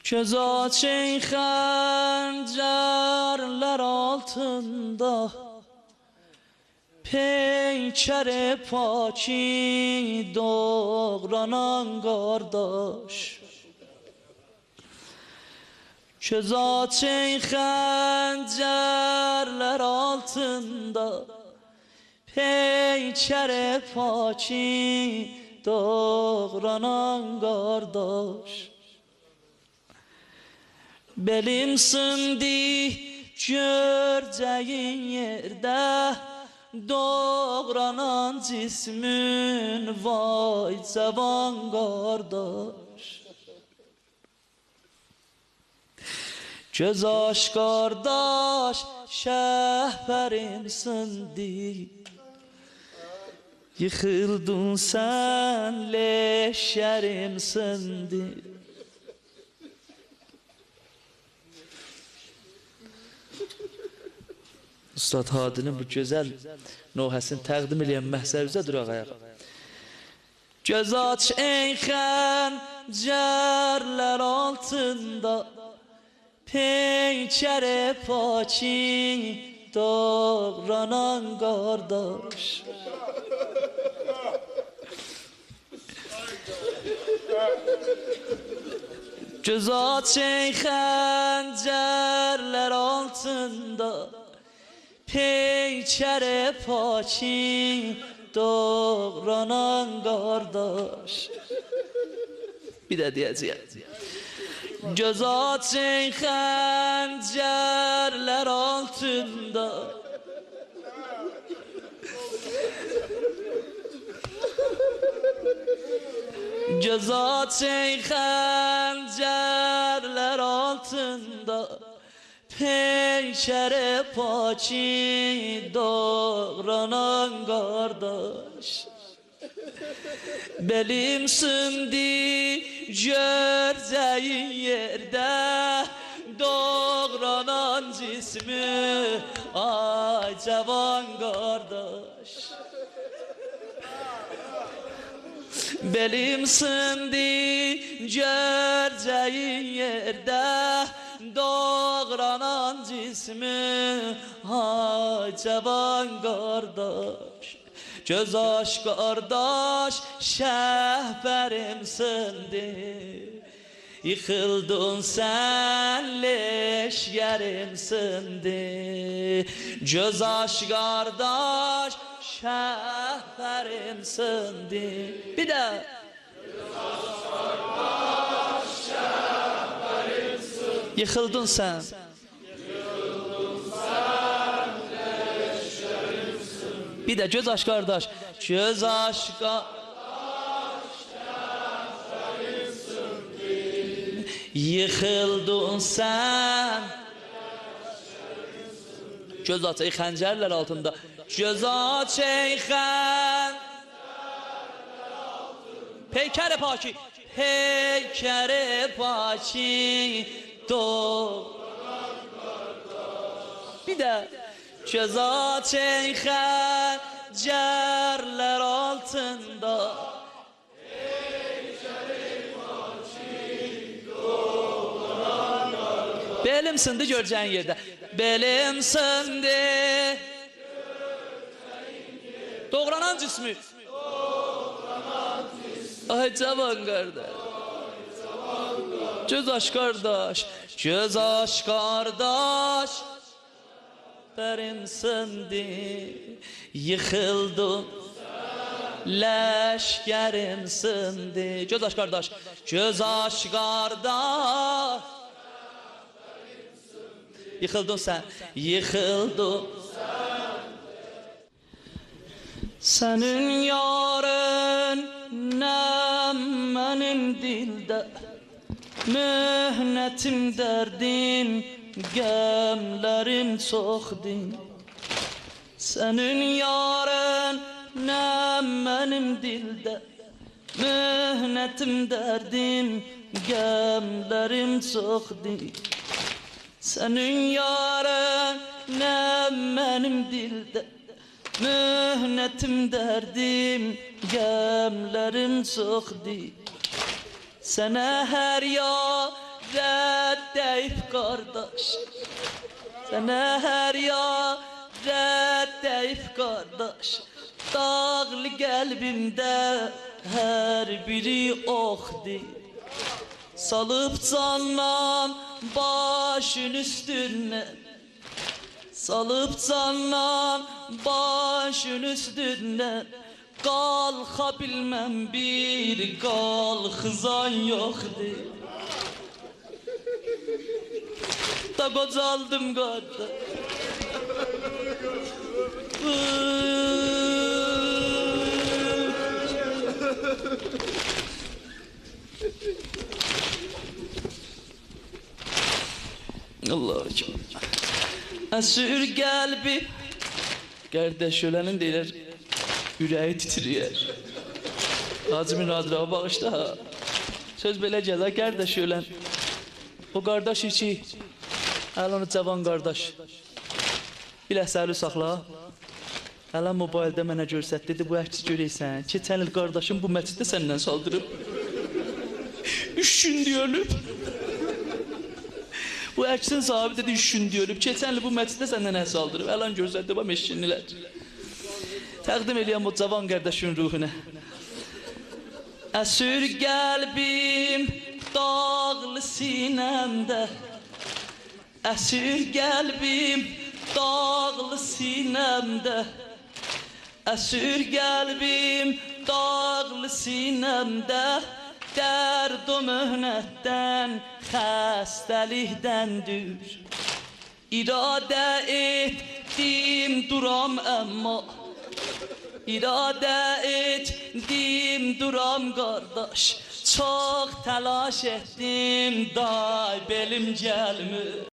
Göz açın xəncərlər altında, peykəri paki doğranan qardaş. Göz açın xəncərlər altında, peykəri paki doğranan qardaş. Belim sindi göreceğin yerde, doğranan cismin vay cavan kardeş. Göz aş kardeş şehberim sindi, yıkıldın sen leşerim sindi. Ustad Hadinin bu güzel nohəsini təqdim edən məhzərimizə duraq ayağa. Göz aç ey xəncərlər altında, peykəri paki doğranan qardaş. Göz aç ey xəncərlər altında, peykəri paki doğranan qardaş. Bir də deyəcəyəm. Göz açın xəncərlər altında, göz açın xəncərlər altında, peykəri paki doğranan qardaş. Belim sindi göreceğin yerde, doğranan cismi ay cavan qardaş. Belim sindi göreceğin yerde, doğranan cismi ay cavan qardaş. Göz aş qardaş şəhbərim sindi, yıkıldın sen leşgerim sindi. Göz aş qardaş şəhbərim sindi. Bir də yıkıldın sen. Bir de göz aç kardeş. Göz aç kardeş. Yıkıldın sen. Göz aç ey xəncərlər altında. Göz aç ey xəncərlər altında. Peykəri paki. Peykəri paki. Doğranan qardaş. Bir də göz aç ey xəncərlər altında, peykəri paki doğranan qardaş. Belim sindi göreceğin yerde, belim sindi doğranan cismi, ay cavan qardaş. Göz aç qardaş, göz aç qardaş, şəhbərim sindi, yıkıldım leşgerim sindi. Göz aç qardaş, göz aç qardaş, yıkıldın sen, yıkıldın senin yarın nem benim dilde, mehnetim derdim, gemlerim çoxdur. Senin yarın nem benim dilde, mehnetim derdim, gemlerim çoxdur. Senin yarın nem benim dilde, mehnetim derdim, gemlerim çoxdur. Sənə hər ya reddeyip kardeş. Sənə hər ya reddeyip kardeş. Dağlı qəlbimdə hər biri oxdi. Salıp canlan başın üstüne, salıp canlan başın üstüne. Qalxa bilməm bir qalxızan yoxdur. Da qocaldım qardeş. Allah əsür qəlbi. Qardeş ölənin deyilər ürəyi titriyər. Hacimin Radirağa bağışda ha. Söz belə gələ qardeş ölən. O qardaş içi Əlanı cavan qardaş. Bir əsəri saxla. Əlan mobildə mənə görsət dedi bu əksi görəysən. Keçən il qardaşım bu məsciddə səndən saldırıb. 3 gün deyilib. Bu əksin sahibi dedi 3 gün deyilib. Keçən il bu məsciddə səndən nə saldırıb. Əlan görsətdi bu meşkinlər. Təqdim eləyəm o cavan qardaşın ruhuna. Əsür qəlbim dağlı sinəmdə. Əsir qəlbim dağlı sinəmdə. Əsir qəlbim dağlı sinəmdə. Dərd o möhnətdən, xəstəlikdəndir. İradə etdim duram əmma. İradə etdim duram qardaş. Çox təlaş etdim day belim gəlmir.